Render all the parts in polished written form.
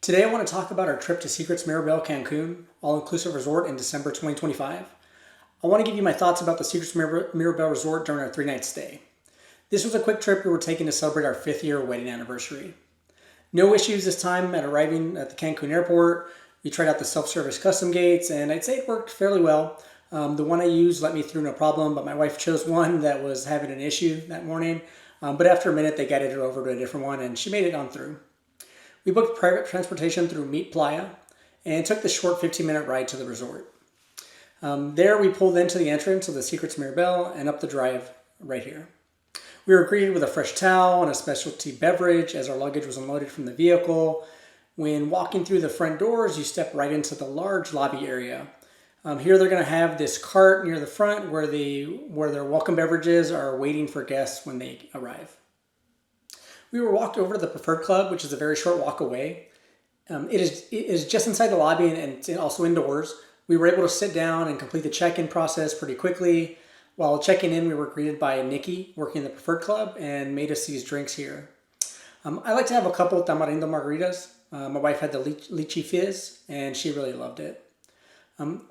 Today I want to talk about our trip to Secrets Mirabel, Cancun, all-inclusive resort in December 2025. I want to give you my thoughts about the Secrets Mirabel resort during our 3-night stay. This was a quick trip we were taking to celebrate our 5th-year wedding anniversary. No issues this time at arriving at the Cancun airport. We tried out the self-service custom gates and I'd say it worked fairly well. The one I used let me through no problem, but my wife chose one that was having an issue that morning. But after a minute they guided her over to a different one and she made it on through. We booked private transportation through Meet Playa and took the short 15-minute ride to the resort. There we pulled into the entrance of the Secrets Mirabel and up the drive right here. We were greeted with a fresh towel and a specialty beverage as our luggage was unloaded from the vehicle. When walking through the front doors, you step right into the large lobby area. Here they're going to have this cart near the front where their welcome beverages are waiting for guests when they arrive. We were walked over to the Preferred Club, which is a very short walk away. It is just inside the lobby and also indoors. We were able to sit down and complete the check-in process pretty quickly. While checking in, we were greeted by Nikki working the Preferred Club and made us these drinks here. I like to have a couple tamarindo margaritas. My wife had the lychee fizz and she really loved it.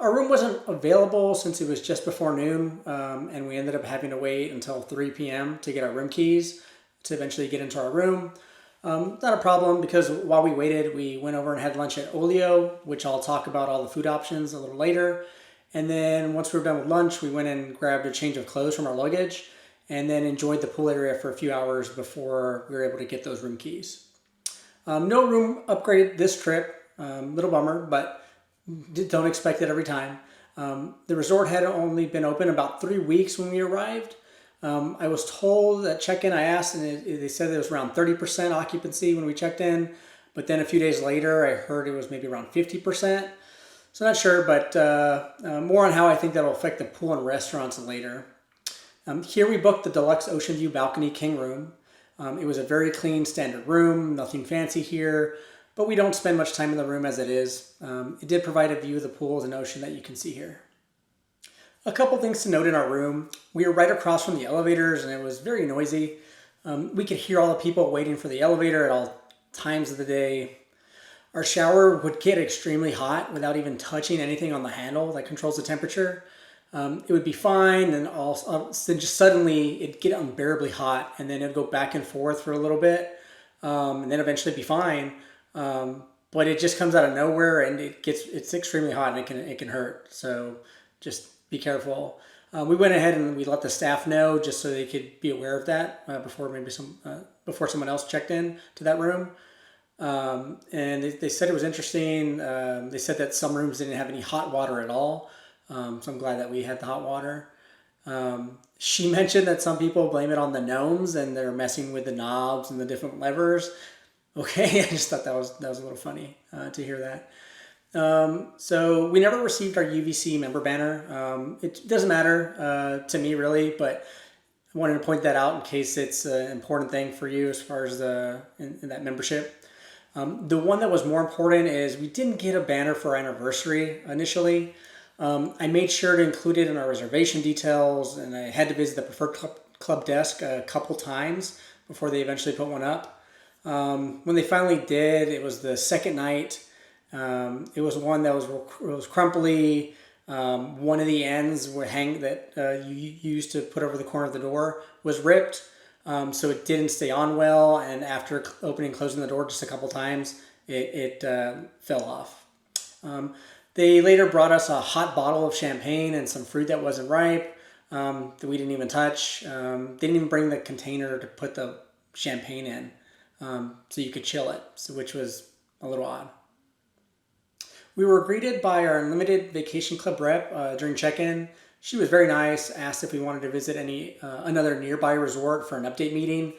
Our room wasn't available since it was just before noon and we ended up having to wait until 3 p.m. to get our room keys to eventually get into our room. Not a problem because while we waited, we went over and had lunch at Olio, which I'll talk about all the food options a little later. And then once we were done with lunch, we went and grabbed a change of clothes from our luggage and then enjoyed the pool area for a few hours before we were able to get those room keys. No room upgrade this trip, little bummer, but don't expect it every time. The resort had only been open about 3 weeks when we arrived. I was told at check-in, I asked, and they said it was around 30% occupancy when we checked in. But then a few days later, I heard it was maybe around 50%. So not sure, but more on how I think that'll affect the pool and restaurants later. Here we booked the Deluxe Ocean View Balcony King Room. It was a very clean, standard room, nothing fancy here, but we don't spend much time in the room as it is. It did provide a view of the pools and ocean that you can see here. A couple things to note in our room. We were right across from the elevators and it was very noisy. We could hear all the people waiting for the elevator at all times of the day. Our shower would get extremely hot without even touching anything on the handle that controls the temperature. It would be fine and then just suddenly it'd get unbearably hot and then it'd go back and forth for a little bit and then eventually be fine. But it just comes out of nowhere and it's extremely hot and it can hurt. So just be careful. We went ahead and we let the staff know just so they could be aware of that before someone else checked in to that room. And they said it was interesting. They said that some rooms didn't have any hot water at all. So I'm glad that we had the hot water. She mentioned that some people blame it on the gnomes and they're messing with the knobs and the different levers. Okay, I just thought that was a little funny to hear that. So we never received our UVC member banner. It doesn't matter to me really, but I wanted to point that out in case it's an important thing for you as far as in that membership. The one that was more important is we didn't get a banner for our anniversary initially. I made sure to include it in our reservation details and I had to visit the Preferred Club desk a couple times before they eventually put one up. When they finally did, it was the second night. It was one that was crumply. One of the ends that you used to put over the corner of the door was ripped. So it didn't stay on well. And after opening and closing the door just a couple times, it fell off. They later brought us a hot bottle of champagne and some fruit that wasn't ripe that we didn't even touch. They didn't even bring the container to put the champagne in so you could chill it, which was a little odd. We were greeted by our Unlimited Vacation Club rep during check-in. She was very nice, asked if we wanted to visit another nearby resort for an update meeting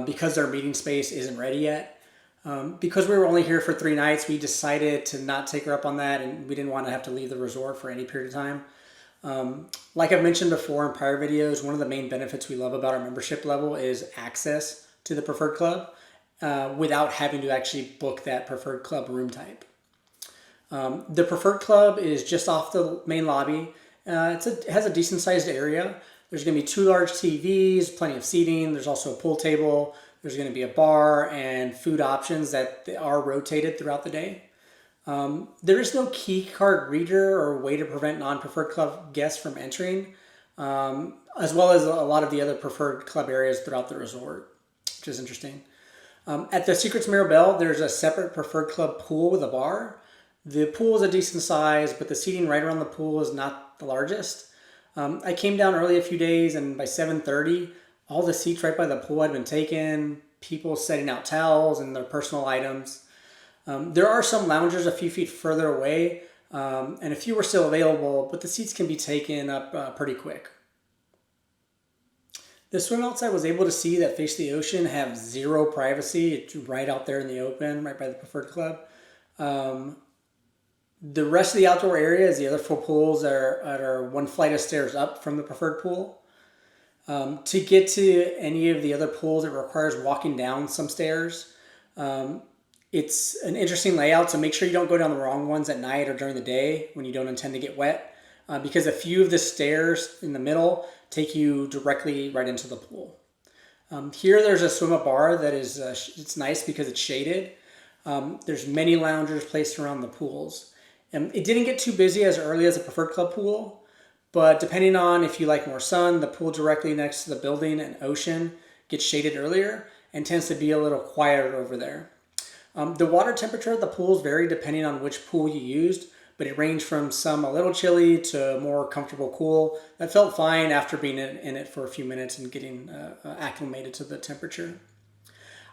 because their meeting space isn't ready yet. Because we were only here for 3 nights, we decided to not take her up on that and we didn't want to have to leave the resort for any period of time. Like I've mentioned before in prior videos, one of the main benefits we love about our membership level is access to the Preferred Club without having to actually book that Preferred Club room type. The Preferred Club is just off the main lobby. It has a decent sized area. There's going to be 2 large TVs, plenty of seating. There's also a pool table. There's going to be a bar and food options that are rotated throughout the day. There is no key card reader or way to prevent non-preferred club guests from entering, as well as a lot of the other preferred club areas throughout the resort, which is interesting. At the Secrets Mirabel, there's a separate preferred club pool with a bar. The pool is a decent size, but the seating right around the pool is not the largest. I came down early a few days, and by 7:30, all the seats right by the pool had been taken, people setting out towels and their personal items. There are some loungers a few feet further away, and a few are still available, but the seats can be taken up pretty quick. The swim outs I was able to see that face the ocean have zero privacy. It's right out there in the open, right by the preferred club. The rest of the outdoor area is the other 4 pools are 1 flight of stairs up from the preferred pool. To get to any of the other pools, it requires walking down some stairs. It's an interesting layout, so make sure you don't go down the wrong ones at night or during the day when you don't intend to get wet, because a few of the stairs in the middle take you directly right into the pool. Here there's a swim-up bar that is it's nice because it's shaded. There's many loungers placed around the pools. It didn't get too busy as early as a preferred club pool, but depending on if you like more sun, the pool directly next to the building and ocean gets shaded earlier and tends to be a little quieter over there. The water temperature at the pools vary depending on which pool you used, but it ranged from some a little chilly to more comfortable cool. That felt fine after being in it for a few minutes and getting acclimated to the temperature.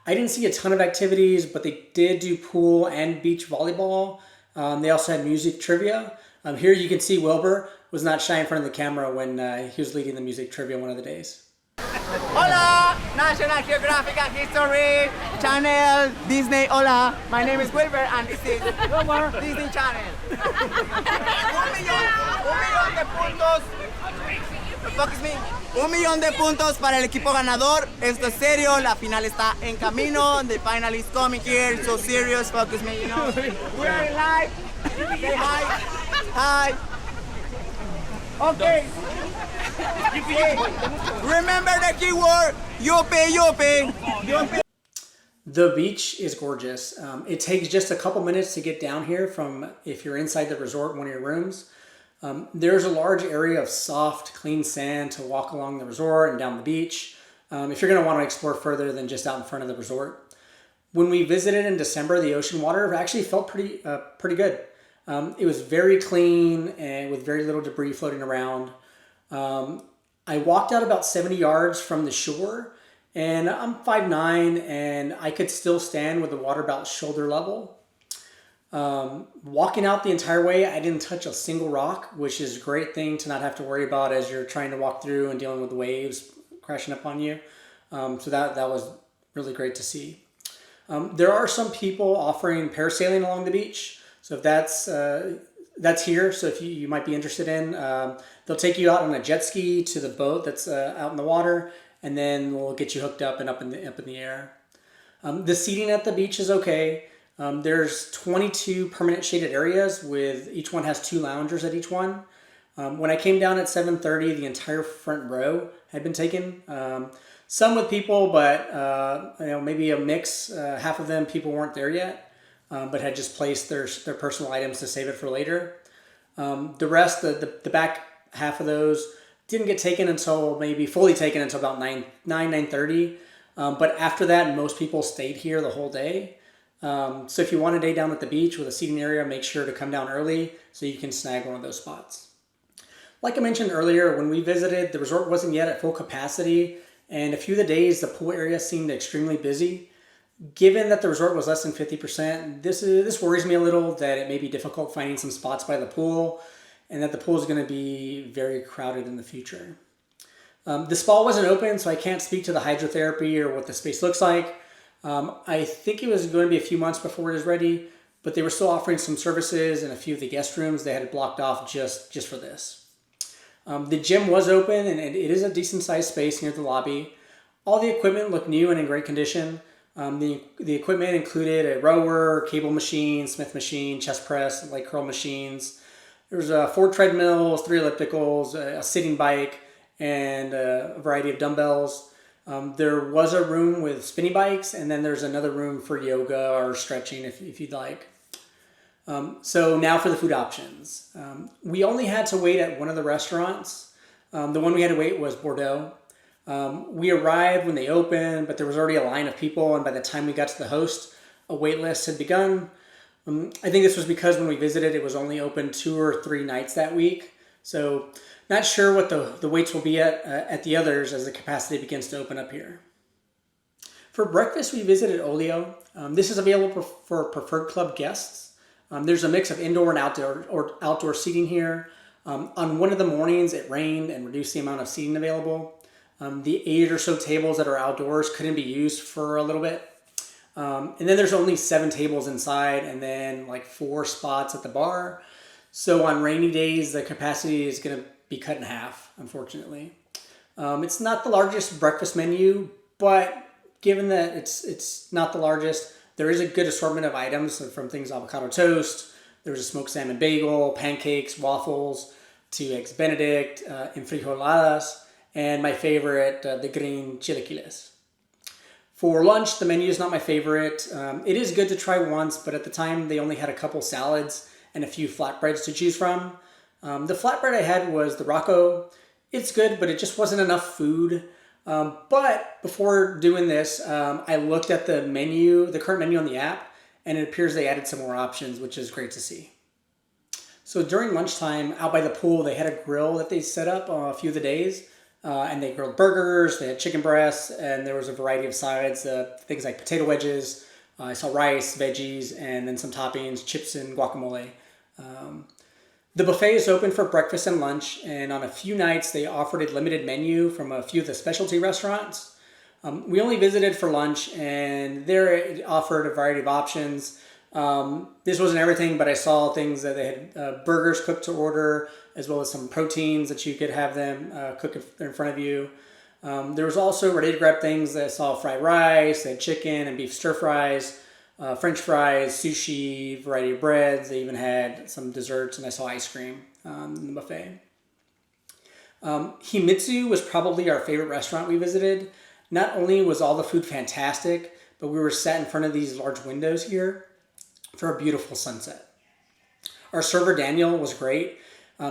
I didn't see a ton of activities, but they did do pool and beach volleyball. They also had music trivia. Here you can see Wilbur was not shy in front of the camera when he was leading the music trivia one of the days. Hola, National Geographic and History Channel, Disney. Hola, my name is Wilbur and this is Disney Channel. Un millón de puntos para el equipo ganador. Esto es serio, la final está en camino. The final is coming here, so serious, focus me, you know. We are live. Say hi. Hi. Okay. Remember the keyword, yuppie. The beach is gorgeous. It takes just a couple minutes to get down here from if you're inside the resort in one of your rooms. There's a large area of soft, clean sand to walk along the resort and down the beach if you're going to want to explore further than just out in front of the resort. When we visited in December, the ocean water actually felt pretty good. It was very clean and with very little debris floating around. I walked out about 70 yards from the shore, and I'm 5'9", and I could still stand with the water about shoulder level. Walking out the entire way, I didn't touch a single rock, which is a great thing to not have to worry about as you're trying to walk through and dealing with the waves crashing up on you. So that was really great to see. There are some people offering parasailing along the beach. So if that's here, so if you might be interested in, they'll take you out on a jet ski to the boat that's out in the water, and then we'll get you hooked up and up in the air. The seating at the beach is okay. There's 22 permanent shaded areas with each one has 2 loungers at each one. When I came down at 7:30, the entire front row had been taken. Some with people, but maybe a mix. Half of them people weren't there yet, but had just placed their personal items to save it for later. The rest, the back half of those didn't get taken until maybe fully taken until about 9:30. But after that, most people stayed here the whole day. So if you want a day down at the beach with a seating area, make sure to come down early so you can snag one of those spots. Like I mentioned earlier, when we visited, the resort wasn't yet at full capacity, and a few of the days the pool area seemed extremely busy. Given that the resort was less than 50%, this worries me a little that it may be difficult finding some spots by the pool, and that the pool is going to be very crowded in the future. The spa wasn't open, so I can't speak to the hydrotherapy or what the space looks like. I think it was going to be a few months before it was ready, but they were still offering some services in a few of the guest rooms they had blocked off just for this. The gym was open, and it is a decent sized space near the lobby. All the equipment looked new and in great condition. The equipment included a rower, cable machine, Smith machine, chest press, leg curl machines. There was 4 treadmills, 3 ellipticals, a sitting bike, and a variety of dumbbells. There was a room with spinny bikes, and then there's another room for yoga or stretching if you'd like. So now for the food options. We only had to wait at one of the restaurants. The one we had to wait was Bordeaux. We arrived when they opened, but there was already a line of people, and by the time we got to the host, a wait list had begun. I think this was because when we visited, it was only open 2 or 3 nights that week. So not sure what the waits will be at the others as the capacity begins to open up here. For breakfast, we visited Olio. This is available for preferred club guests. There's a mix of indoor and outdoor seating here. On one of the mornings, it rained and reduced the amount of seating available. The 8 or so tables that are outdoors couldn't be used for a little bit. And then there's only 7 tables inside and then like 4 spots at the bar. So on rainy days, the capacity is going to be cut in half, unfortunately. It's not the largest breakfast menu, but given that it's not the largest, there is a good assortment of items from things avocado toast. There's a smoked salmon bagel, pancakes, waffles, to eggs Benedict, enfrijoladas, and my favorite, the green chilaquiles. For lunch, the menu is not my favorite. It is good to try once, but at the time they only had a couple salads and a few flatbreads to choose from. The flatbread I had was the Rocco. It's good, but it just wasn't enough food. But before doing this, I looked at the menu, the current menu on the app, and it appears they added some more options, which is great to see. So during lunchtime, out by the pool, they had a grill that they set up a few of the days. And they grilled burgers, they had chicken breasts, and there was a variety of sides, things like potato wedges. I saw rice, veggies, and then some toppings, chips and guacamole. The buffet is open for breakfast and lunch, and on a few nights they offered a limited menu from a few of the specialty restaurants. We only visited for lunch, and there it offered a variety of options. This wasn't everything, but I saw things that they had burgers cooked to order, as well as some proteins that you could have them cook in front of you. There was also ready-to-grab things that I saw: fried rice, they had chicken and beef stir fries, French fries, sushi, variety of breads. They even had some desserts, and I saw ice cream in the buffet. Himitsu was probably our favorite restaurant we visited. Not only was all the food fantastic, but we were sat in front of these large windows here for a beautiful sunset. Our server Daniel was great.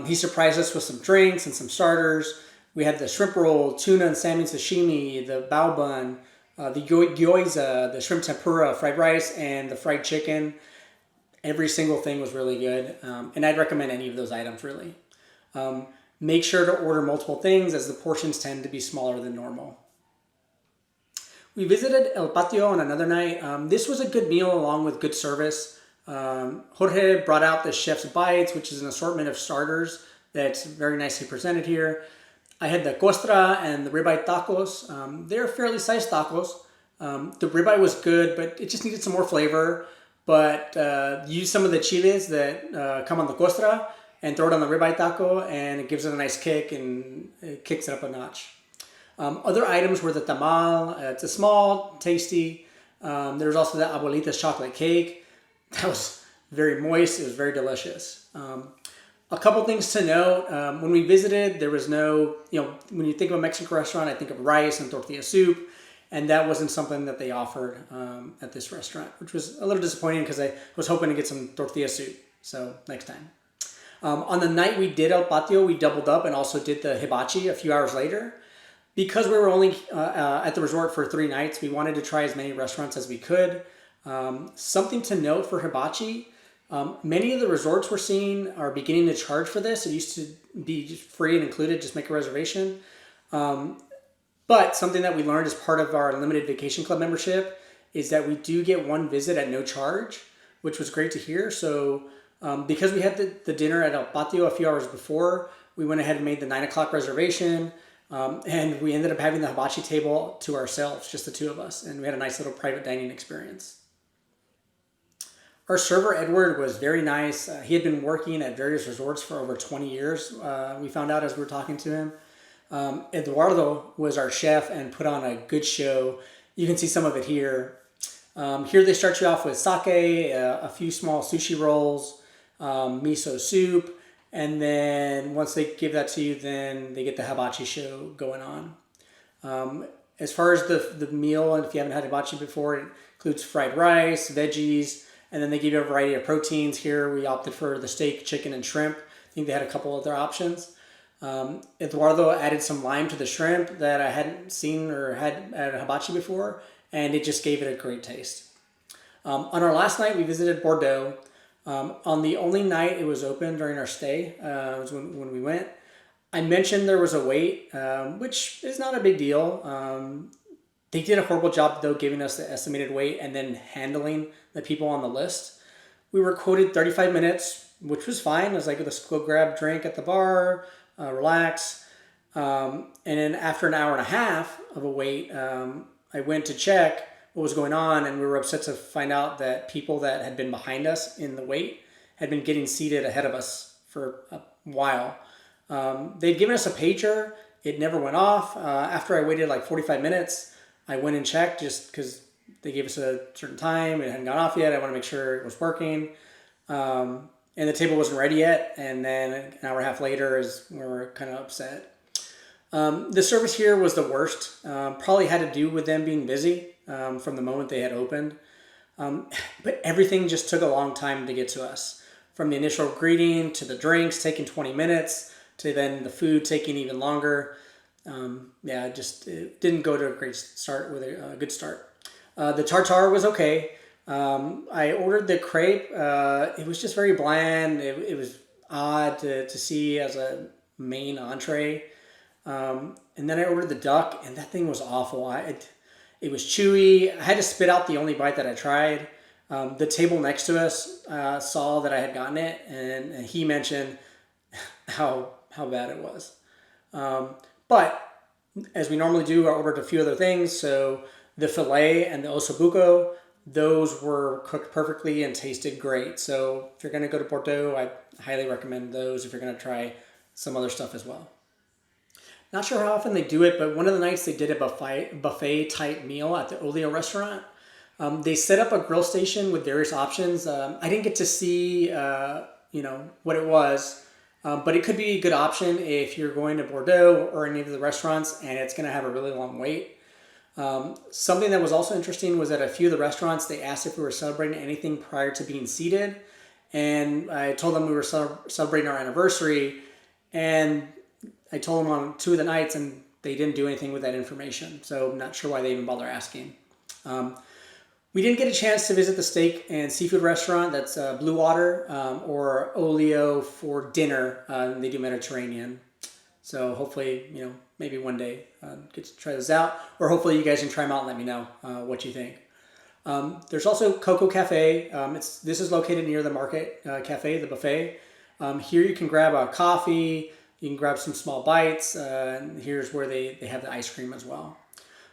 He surprised us with some drinks and some starters. We had the shrimp roll, tuna and salmon sashimi, the bao bun, the gyoza, the shrimp tempura, fried rice, and the fried chicken. Every single thing was really good, and I'd recommend any of those items, really. Make sure to order multiple things, as the portions tend to be smaller than normal. We visited El Patio on another night. This was a good meal along with good service. Jorge brought out the Chef's Bites, which is an assortment of starters that's very nicely presented here. I had the costra and the ribeye tacos. They're fairly sized tacos. The ribeye was good, but it just needed some more flavor. But use some of the chiles that come on the costra and throw it on the ribeye taco, and it gives it a nice kick and it kicks it up a notch. Other items were the tamal. It's a small, tasty. There was also the abuelita's chocolate cake. That was very moist. It was very delicious. A couple things to note. When we visited, there was no, when you think of a Mexican restaurant, I think of rice and tortilla soup, and that wasn't something that they offered at this restaurant, which was a little disappointing because I was hoping to get some tortilla soup. So next time. On the night we did El Patio, we doubled up and also did the hibachi a few hours later. Because we were only at the resort for 3 nights, we wanted to try as many restaurants as we could. Something to note for hibachi, many of the resorts we're seeing are beginning to charge for this. It used to be just free and included, just make a reservation. But something that we learned as part of our limited vacation club membership is that we do get one visit at no charge, which was great to hear. So because we had the dinner at El Patio a few hours before, we went ahead and made the 9 o'clock reservation. And we ended up having the hibachi table to ourselves, just the 2 of us. And we had a nice little private dining experience. Our server, Edward, was very nice. He had been working at various resorts for over 20 years. We found out as we were talking to him. Eduardo was our chef and put on a good show. You can see some of it here. Here they start you off with sake, a few small sushi rolls, miso soup, And then once they give that to you, then they get the hibachi show going on. As far as the meal, and if you haven't had hibachi before, it includes fried rice, veggies, and then they give you a variety of proteins. Here we opted for the steak, chicken, and shrimp. I think they had a couple other options. Eduardo added some lime to the shrimp that I hadn't seen or had at hibachi before, and it just gave it a great taste. On our last night, we visited Bordeaux. On the only night it was open during our stay, was when we went, I mentioned there was a wait, which is not a big deal. They did a horrible job, though, giving us the estimated wait and then handling the people on the list. We were quoted 35 minutes, which was fine. I was like, let's go grab a drink at the bar, relax. And then after an hour and a half of a wait, I went to check what was going on, and we were upset to find out that people that had been behind us in the wait had been getting seated ahead of us for a while. They'd given us a pager. It never went off. After I waited like 45 minutes, I went and checked just because they gave us a certain time. It hadn't gone off yet. I want to make sure it was working. And the table wasn't ready yet. And then an hour and a half later we were kind of upset. The service here was the worst. Probably had to do with them being busy from the moment they had opened. But everything just took a long time to get to us. From the initial greeting to the drinks taking 20 minutes to then the food taking even longer. It didn't go to a great start with a good start. The tartare was okay. I ordered the crepe. It was just very bland. It was odd to see as a main entree. And then I ordered the duck, and that thing was awful. It was chewy. I had to spit out the only bite that I tried. The table next to us saw that I had gotten it, and he mentioned how bad it was. But as we normally do, I ordered a few other things. So the filet and the ossobuco, those were cooked perfectly and tasted great. So if you're going to go to Bordeaux, I highly recommend those if you're going to try some other stuff as well. Not sure how often they do it, but one of the nights they did a buffet type meal at the Olio restaurant. They set up a grill station with various options. I didn't get to see, what it was, but it could be a good option if you're going to Bordeaux or any of the restaurants and it's going to have a really long wait. Something that was also interesting was at a few of the restaurants, they asked if we were celebrating anything prior to being seated. And I told them we were celebrating our anniversary. And I told them on 2 of the nights, and they didn't do anything with that information. So I'm not sure why they even bother asking. We didn't get a chance to visit the steak and seafood restaurant. That's Blue Water or Olio for dinner. They do Mediterranean. So hopefully, maybe one day get to try this out. Or hopefully you guys can try them out and let me know what you think. There's also Coco Café. This is located near the Market Cafe, the buffet. Here you can grab a coffee. You can grab some small bites. And here's where they have the ice cream as well.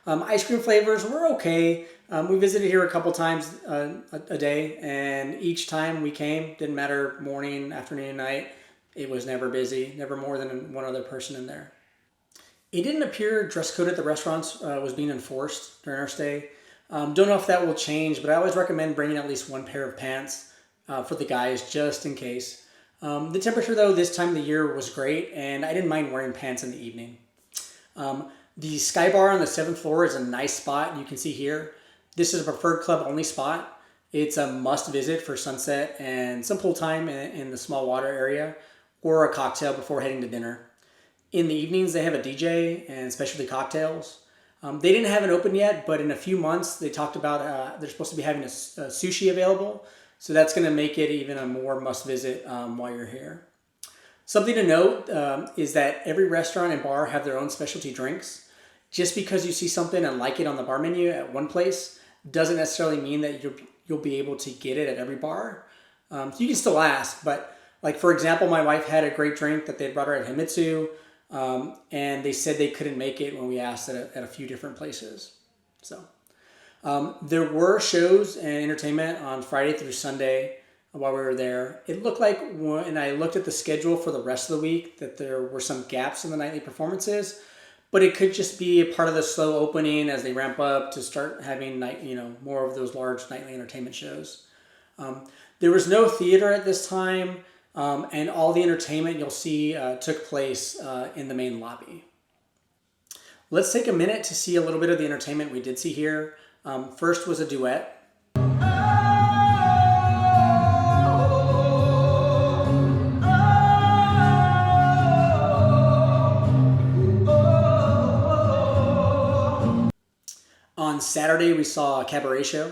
Ice cream flavors were okay. We visited here a couple times a day, and each time we came, didn't matter morning, afternoon, night, it was never busy, never more than one other person in there. It didn't appear dress code at the restaurants was being enforced during our stay. Don't know if that will change, but I always recommend bringing at least one pair of pants for the guys just in case. The temperature, though, this time of the year was great, and I didn't mind wearing pants in the evening. The Sky Bar on the 7th floor is a nice spot. You can see here. This is a preferred club-only spot. It's a must-visit for sunset and some pool time in the small water area or a cocktail before heading to dinner. In the evenings, they have a DJ and specialty cocktails. They didn't have it open yet, but in a few months, they talked about they're supposed to be having a sushi available. So that's going to make it even a more must-visit while you're here. Something to note is that every restaurant and bar have their own specialty drinks. Just because you see something and like it on the bar menu at one place doesn't necessarily mean that you'll be able to get it at every bar. So you can still ask, but like for example, my wife had a great drink that they brought her at Himitsu, and they said they couldn't make it when we asked at a few different places. So there were shows and entertainment on Friday through Sunday while we were there. It looked like when I looked at the schedule for the rest of the week that there were some gaps in the nightly performances, but it could just be a part of the slow opening as they ramp up to start having more of those large nightly entertainment shows. There was no theater at this time. and all the entertainment you'll see took place in the main lobby. Let's take a minute to see a little bit of the entertainment we did see here. First was a duet. On Saturday, we saw a Cabaret Show.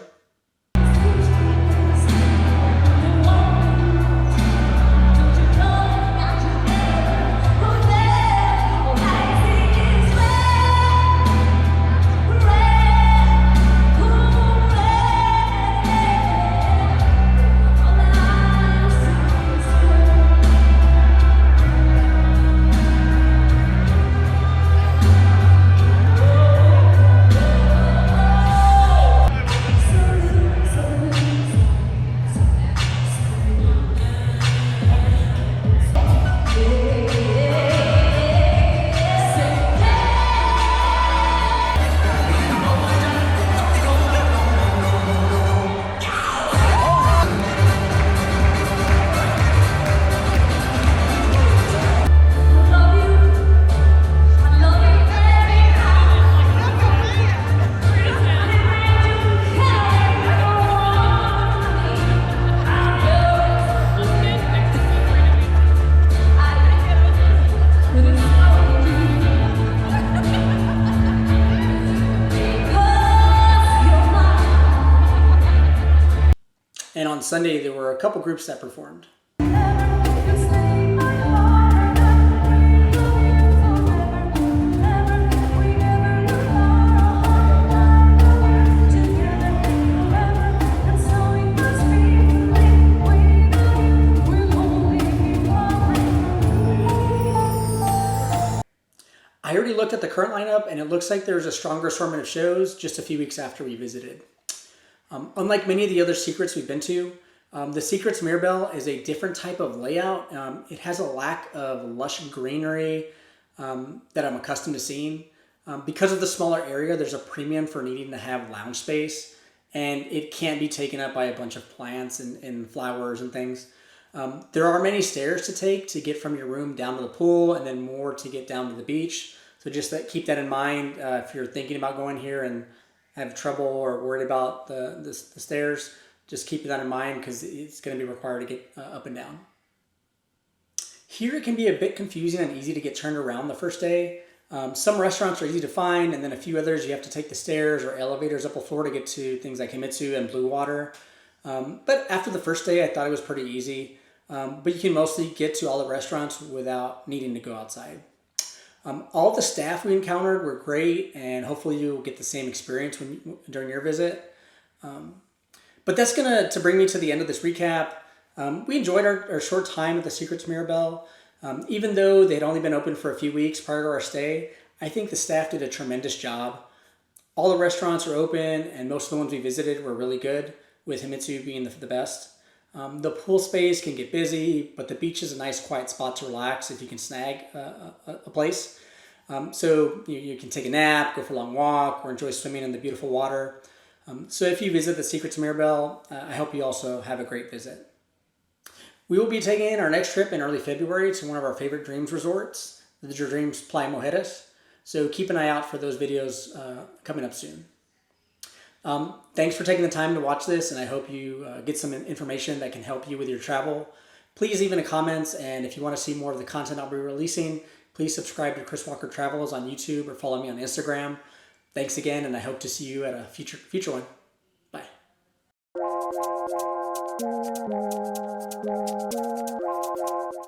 And on Sunday, there were a couple groups that performed. I already looked at the current lineup, and it looks like there's a stronger assortment of shows just a few weeks after we visited. Unlike many of the other Secrets we've been to, the Secrets Mirabel is a different type of layout. It has a lack of lush greenery that I'm accustomed to seeing. Because of the smaller area, there's a premium for needing to have lounge space, and it can't be taken up by a bunch of plants and flowers and things. There are many stairs to take to get from your room down to the pool, and then more to get down to the beach. So just keep that in mind if you're thinking about going here and have trouble or worried about the stairs. Just keep that in mind because it's going to be required to get up and down. Here it can be a bit confusing and easy to get turned around the first day. Some restaurants are easy to find, and then a few others you have to take the stairs or elevators up a floor to get to things like Himitsu and Blue Water. But after the first day, I thought it was pretty easy. But you can mostly get to all the restaurants without needing to go outside. All the staff we encountered were great, and hopefully you'll get the same experience during your visit. But that's going to bring me to the end of this recap. We enjoyed our short time at the Secrets Mirabel. Even though they had only been open for a few weeks prior to our stay, I think the staff did a tremendous job. All the restaurants are open, and most of the ones we visited were really good, with Himitsu being the best. The pool space can get busy, but the beach is a nice quiet spot to relax if you can snag a place. So you can take a nap, go for a long walk, or enjoy swimming in the beautiful water. So if you visit the Secrets Mirabel, I hope you also have a great visit. We will be taking our next trip in early February to one of our favorite Dreams resorts, the Dreams Playa Mujeres. So keep an eye out for those videos coming up soon. Thanks for taking the time to watch this, and I hope you get some information that can help you with your travel. Please leave in the comments, and if you want to see more of the content I'll be releasing, please subscribe to Chris Walker Travels on YouTube or follow me on Instagram. Thanks again, and I hope to see you at a future one. Bye.